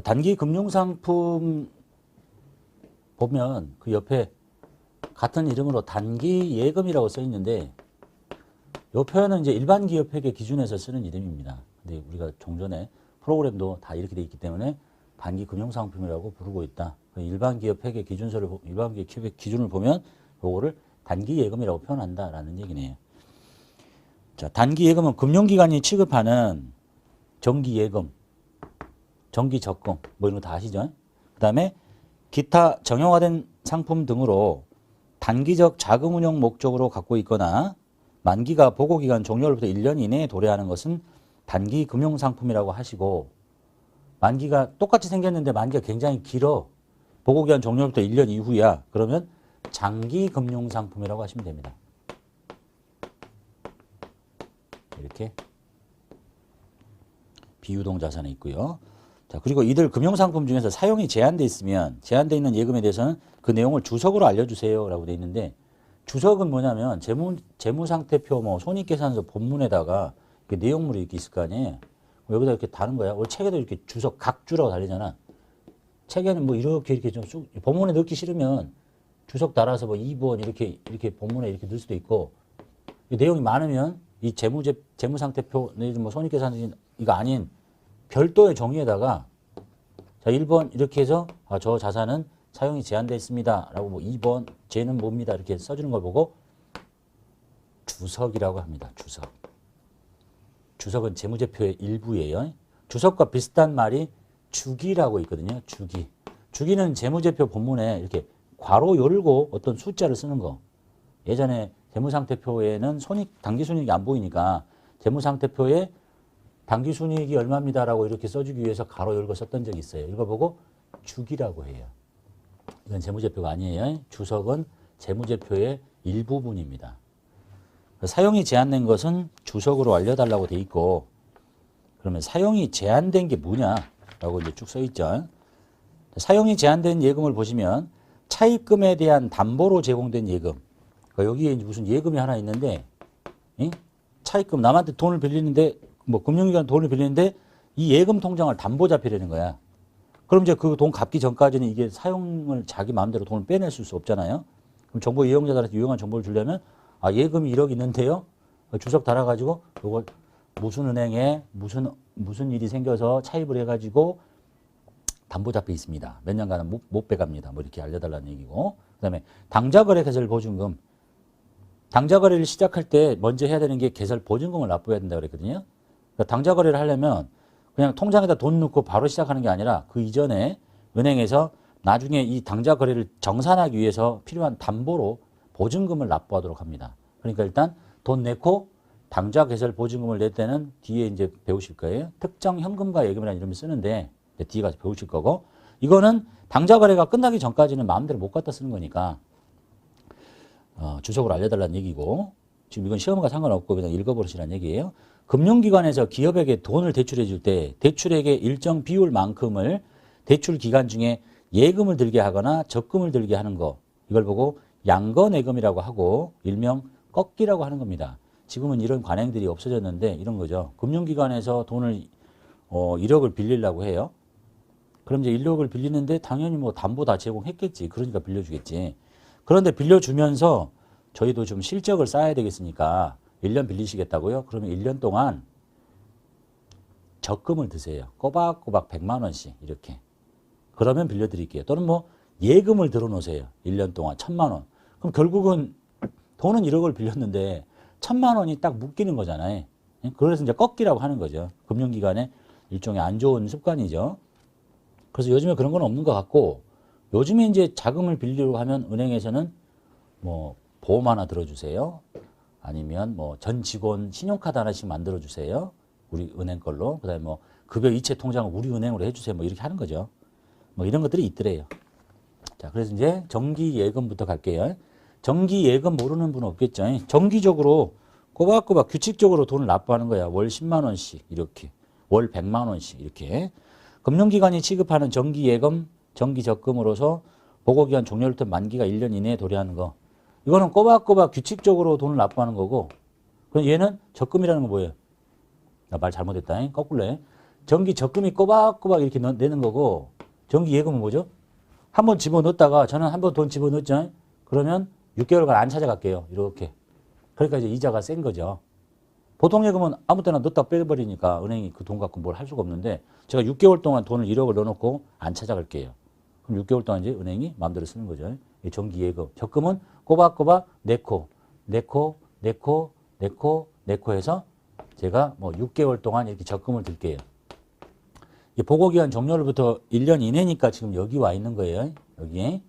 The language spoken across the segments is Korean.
단기 금융상품 보면 그 옆에 같은 이름으로 단기 예금이라고 써 있는데 이 표현은 이제 일반 기업회계 기준에서 쓰는 이름입니다. 근데 우리가 종전에 프로그램도 다 이렇게 돼 있기 때문에 단기 금융상품이라고 부르고 있다. 일반 기업회계 기준서를 일반 기업 기준을 보면 요거를 단기 예금이라고 표현한다라는 얘기네요. 자, 단기 예금은 금융기관이 취급하는 정기 예금, 정기 적금 뭐 이런 거 다 아시죠? 그다음에 기타 정형화된 상품 등으로 단기적 자금 운용 목적으로 갖고 있거나 만기가 보고기간 종료로부터 1년 이내에 도래하는 것은 단기 금융상품이라고 하시고, 만기가 똑같이 생겼는데 만기가 굉장히 길어. 보고기간 종료로부터 1년 이후야. 그러면 장기 금융상품이라고 하시면 됩니다. 이렇게 비유동 자산에 있고요. 자, 그리고 이들 금융상품 중에서 사용이 제한돼 있으면 제한돼 있는 예금에 대해서는 그 내용을 주석으로 알려주세요 라고 돼 있는데, 주석은 뭐냐면 재무상태표 뭐 손익계산서 본문에다가 내용물이 이렇게 있을 거 아니에요. 여기다 이렇게 다는 거야. 원래 책에도 이렇게 주석 각주라고 달리잖아. 책에는 뭐 이렇게 좀 쑥 본문에 넣기 싫으면 주석 달아서 뭐 2번 이렇게 본문에 이렇게 넣을 수도 있고, 내용이 많으면 이 재무상태표 뭐 손익계산 이거 아닌 별도의 종이에다가 자 1번 이렇게 해서 저 자산은 사용이 제한되어 있습니다 라고 뭐 2번 쟤는 뭡니다 이렇게 써주는 걸 보고 주석이라고 합니다. 주석. 주석은 재무제표의 일부예요. 주석과 비슷한 말이 주기라고 있거든요. 주기. 주기는 재무제표 본문에 이렇게 괄호 열고 어떤 숫자를 쓰는 거. 예전에 재무상태표에는 당기순이익이 안 보이니까 재무상태표에 당기순이익이 얼마입니다라고 이렇게 써주기 위해서 괄호 열고 썼던 적이 있어요. 이거 보고 주기라고 해요. 이건 재무제표가 아니에요. 주석은 재무제표의 일부분입니다. 사용이 제한된 것은 주석으로 알려달라고 돼 있고, 그러면 사용이 제한된 게 뭐냐라고 이제 쭉 써 있죠. 사용이 제한된 예금을 보시면 차입금에 대한 담보로 제공된 예금. 그러니까 여기에 이제 무슨 예금이 하나 있는데, 차입금 남한테 돈을 빌리는데 뭐 금융기관 돈을 빌리는데 이 예금 통장을 담보 잡히려는 거야. 그럼 이제 그 돈 갚기 전까지는 이게 사용을 자기 마음대로 돈을 빼낼 수 없잖아요. 그럼 정보 이용자들한테 유용한 정보를 주려면 예금이 1억 있는데요. 주석 달아가지고 이걸 무슨 은행에 무슨 일이 생겨서 차입을 해가지고 담보 잡혀 있습니다. 몇 년간은 못 빼갑니다. 뭐 이렇게 알려달라는 얘기고. 그다음에 당좌거래 개설 보증금. 당좌거래를 시작할 때 먼저 해야 되는 게 개설 보증금을 납부해야 된다고 그랬거든요. 그러니까 당좌거래를 하려면 그냥 통장에다 돈 넣고 바로 시작하는 게 아니라 그 이전에 은행에서 나중에 이 당좌거래를 정산하기 위해서 필요한 담보로 보증금을 납부하도록 합니다. 그러니까 일단 돈 내고 당좌 개설 보증금을 낼 때는 뒤에 이제 배우실 거예요. 특정 현금과 예금이라는 이름을 쓰는데 뒤에 가서 배우실 거고, 이거는 당좌 거래가 끝나기 전까지는 마음대로 못 갖다 쓰는 거니까 주석으로 알려달라는 얘기고, 지금 이건 시험과 상관없고 그냥 읽어보시라는 얘기예요. 금융기관에서 기업에게 돈을 대출해 줄 때 대출액의 일정 비율만큼을 대출 기간 중에 예금을 들게 하거나 적금을 들게 하는 거, 이걸 보고 양거내금이라고 하고 일명 꺾기라고 하는 겁니다. 지금은 이런 관행들이 없어졌는데 이런 거죠. 금융기관에서 돈을 1억을 빌리려고 해요. 그럼 이제 1억을 빌리는데 당연히 뭐 담보 다 제공했겠지. 그러니까 빌려주겠지. 그런데 빌려주면서 저희도 좀 실적을 쌓아야 되겠으니까 1년 빌리시겠다고요? 그러면 1년 동안 적금을 드세요. 꼬박꼬박 100만 원씩 이렇게. 그러면 빌려드릴게요. 또는 뭐 예금을 들어놓으세요. 1년 동안 1000만 원. 그럼 결국은 돈은 1억을 빌렸는데 1000만 원이 딱 묶이는 거잖아요. 그래서 이제 꺾기라고 하는 거죠. 금융기관의 일종의 안 좋은 습관이죠. 그래서 요즘에 그런 건 없는 것 같고, 요즘에 이제 자금을 빌리려고 하면 은행에서는 뭐 보험 하나 들어주세요. 아니면 뭐 전 직원 신용카드 하나씩 만들어주세요. 우리 은행 걸로. 그 다음에 뭐 급여 이체 통장을 우리 은행으로 해주세요. 뭐 이렇게 하는 거죠. 뭐 이런 것들이 있더래요. 자, 그래서 이제 정기 예금부터 갈게요. 정기 예금 모르는 분 없겠죠. 정기적으로 꼬박꼬박 규칙적으로 돈을 납부하는 거야. 월 10만 원씩 이렇게. 월 100만 원씩 이렇게. 금융기관이 취급하는 정기 예금, 정기 적금으로서 보고기간 종료로부터 만기가 1년 이내에 도래하는 거. 이거는 꼬박꼬박 규칙적으로 돈을 납부하는 거고, 그럼 얘는 적금이라는 건 뭐예요? 나 말 잘못했다. 거꾸로 해. 정기 적금이 꼬박꼬박 이렇게 내는 거고 정기 예금은 뭐죠? 한번 집어넣었다가 저는 한번 돈 집어넣었죠. 그러면 6개월간 안 찾아갈게요. 이렇게. 그러니까 이제 이자가 센 거죠. 보통 예금은 아무 때나 넣었다 빼버리니까 은행이 그 돈 갖고 뭘 할 수가 없는데 제가 6개월 동안 돈을 1억을 넣어놓고 안 찾아갈게요. 그럼 6개월 동안 이제 은행이 마음대로 쓰는 거죠. 정기 예금. 적금은 꼬박꼬박 내코 해서 제가 뭐 6개월 동안 이렇게 적금을 들게요. 보고기간 종료로부터 1년 이내니까 지금 여기 와 있는 거예요. 여기에.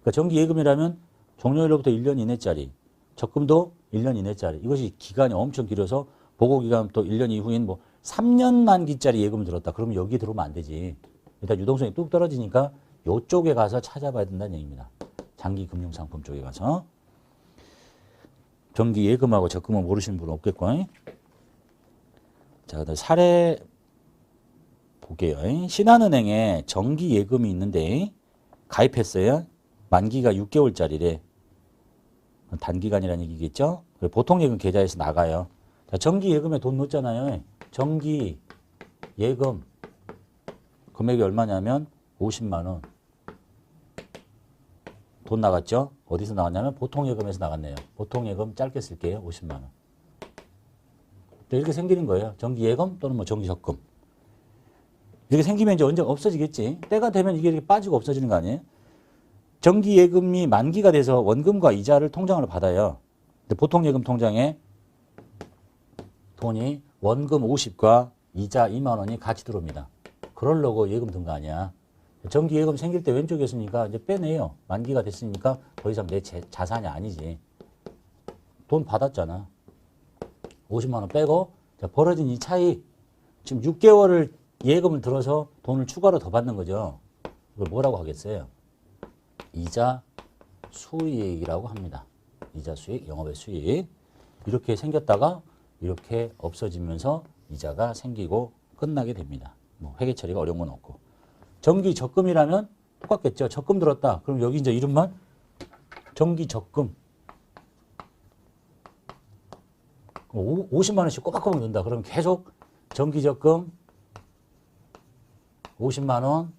그러니까 정기 예금이라면 종료로부터 1년 이내짜리. 적금도 1년 이내짜리. 이것이 기간이 엄청 길어서 보고기간 또 1년 이후인 뭐 3년 만기짜리 예금을 들었다. 그러면 여기 들어오면 안 되지. 일단 유동성이 뚝 떨어지니까 이쪽에 가서 찾아봐야 된다는 얘기입니다. 장기 금융상품 쪽에 가서. 정기 예금하고 적금은 모르시는 분은 없겠고. 자, 그다음 사례 볼게요. 신한은행에 정기 예금이 있는데 가입했어요. 만기가 6개월짜리래. 단기간이라는 얘기겠죠. 보통 예금 계좌에서 나가요. 자, 정기 예금에 돈 넣었잖아요. 정기 예금 금액이 얼마냐면 50만 원. 돈 나갔죠? 어디서 나왔냐면 보통 예금에서 나갔네요. 보통 예금 짧게 쓸게요. 50만 원. 이렇게 생기는 거예요. 정기 예금 또는 뭐 정기 적금. 이렇게 생기면 이제 언제 없어지겠지. 때가 되면 이게 이렇게 빠지고 없어지는 거 아니에요? 정기 예금이 만기가 돼서 원금과 이자를 통장으로 받아요. 근데 보통 예금 통장에 돈이 원금 50과 이자 2만 원이 같이 들어옵니다. 그러려고 예금 든 거 아니야. 정기 예금 생길 때 왼쪽에 있으니까 이제 빼내요. 만기가 됐으니까 더 이상 내 자산이 아니지. 돈 받았잖아. 50만 원 빼고 벌어진 이 차이 지금 6개월을 예금을 들어서 돈을 추가로 더 받는 거죠. 이걸 뭐라고 하겠어요? 이자 수익이라고 합니다. 이자 수익, 영업의 수익. 이렇게 생겼다가 이렇게 없어지면서 이자가 생기고 끝나게 됩니다. 뭐 회계 처리가 어려운 건 없고. 정기 적금이라면 똑같겠죠. 적금 들었다. 그럼 여기 이제 이름만 정기 적금. 50만 원씩 꼬박꼬박 넣는다. 그러면 계속 정기 적금 50만 원.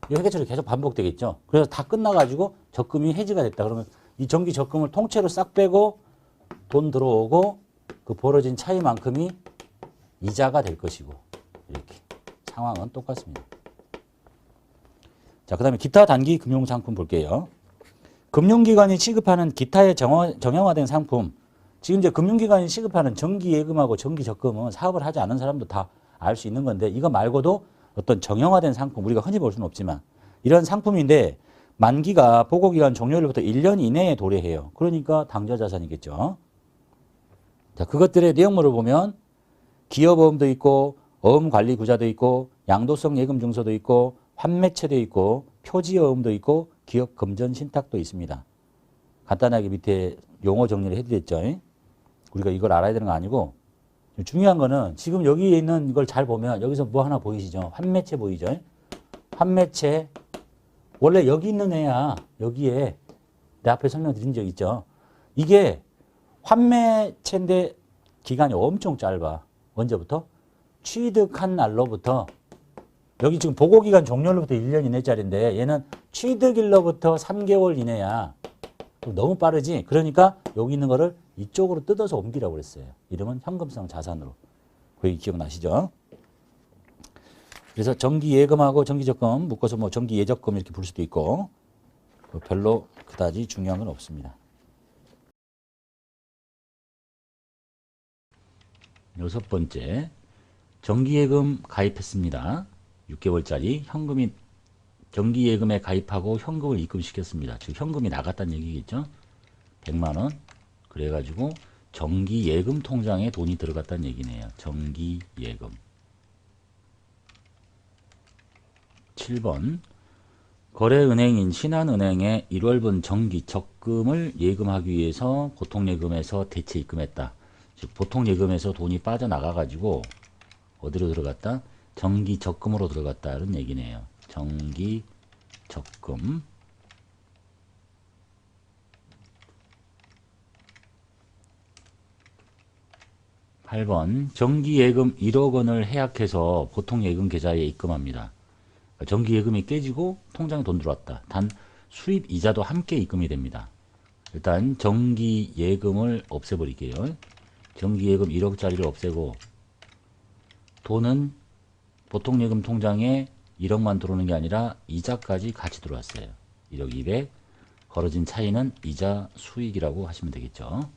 이 회계처리 계속 반복되겠죠. 그래서 다 끝나가지고 적금이 해지가 됐다. 그러면 이 정기 적금을 통째로 싹 빼고 돈 들어오고 그 벌어진 차이만큼이 이자가 될 것이고 이렇게 상황은 똑같습니다. 자, 그 다음에 기타 단기 금융상품 볼게요. 금융기관이 취급하는 기타의 정형화된 상품. 지금 이제 금융기관이 취급하는 정기예금하고 정기적금은 사업을 하지 않은 사람도 다 알 수 있는 건데 이거 말고도 어떤 정형화된 상품, 우리가 흔히 볼 수는 없지만 이런 상품인데 만기가 보고기간 종료일부터 1년 이내에 도래해요. 그러니까 당좌자산이겠죠. 자, 그것들의 내용물을 보면 기업어음도 있고 어음관리구자도 있고 양도성 예금증서도 있고 환매체도 있고 표지어음도 있고 기업금전신탁도 있습니다. 간단하게 밑에 용어 정리를 해드렸죠. 우리가 이걸 알아야 되는 거 아니고 중요한 거는 지금 여기에 있는 걸 잘 보면 여기서 뭐 하나 보이시죠? 환매체 보이죠? 환매체 원래 여기 있는 애야. 여기에 내 앞에 설명드린 적 있죠? 이게 환매체인데 기간이 엄청 짧아. 언제부터? 취득한 날로부터 여기 지금 보고기간 종료로부터 1년 이내짜리인데 얘는 취득일로부터 3개월 이내야. 너무 빠르지? 그러니까 여기 있는 거를 이쪽으로 뜯어서 옮기라고 그랬어요. 이름은 현금성 자산으로. 그 얘기 기억나시죠? 그래서 정기예금하고 정기적금 묶어서 뭐 정기예적금 이렇게 부를 수도 있고 별로 그다지 중요한 건 없습니다. 6번째, 정기예금 가입했습니다. 6개월짜리 현금이 정기예금에 가입하고 현금을 입금시켰습니다. 즉 현금이 나갔다는 얘기겠죠. 100만 원. 그래가지고 정기예금 통장에 돈이 들어갔다는 얘기네요. 정기예금. 7번. 거래은행인 신한은행에 1월분 정기적금을 예금하기 위해서 보통예금에서 대체 입금했다. 즉 보통예금에서 돈이 빠져나가가지고 어디로 들어갔다? 정기적금으로 들어갔다는 얘기네요. 정기적금. 8번 정기예금 1억 원을 해약해서 보통예금 계좌에 입금합니다. 정기예금이 깨지고 통장에 돈 들어왔다. 단 수입 이자도 함께 입금이 됩니다. 일단 정기예금을 없애버릴게요. 정기예금 1억짜리를 없애고 돈은 보통예금 통장에 1억만 들어오는 게 아니라 이자까지 같이 들어왔어요. 1억 200 벌어진 차이는 이자 수익이라고 하시면 되겠죠.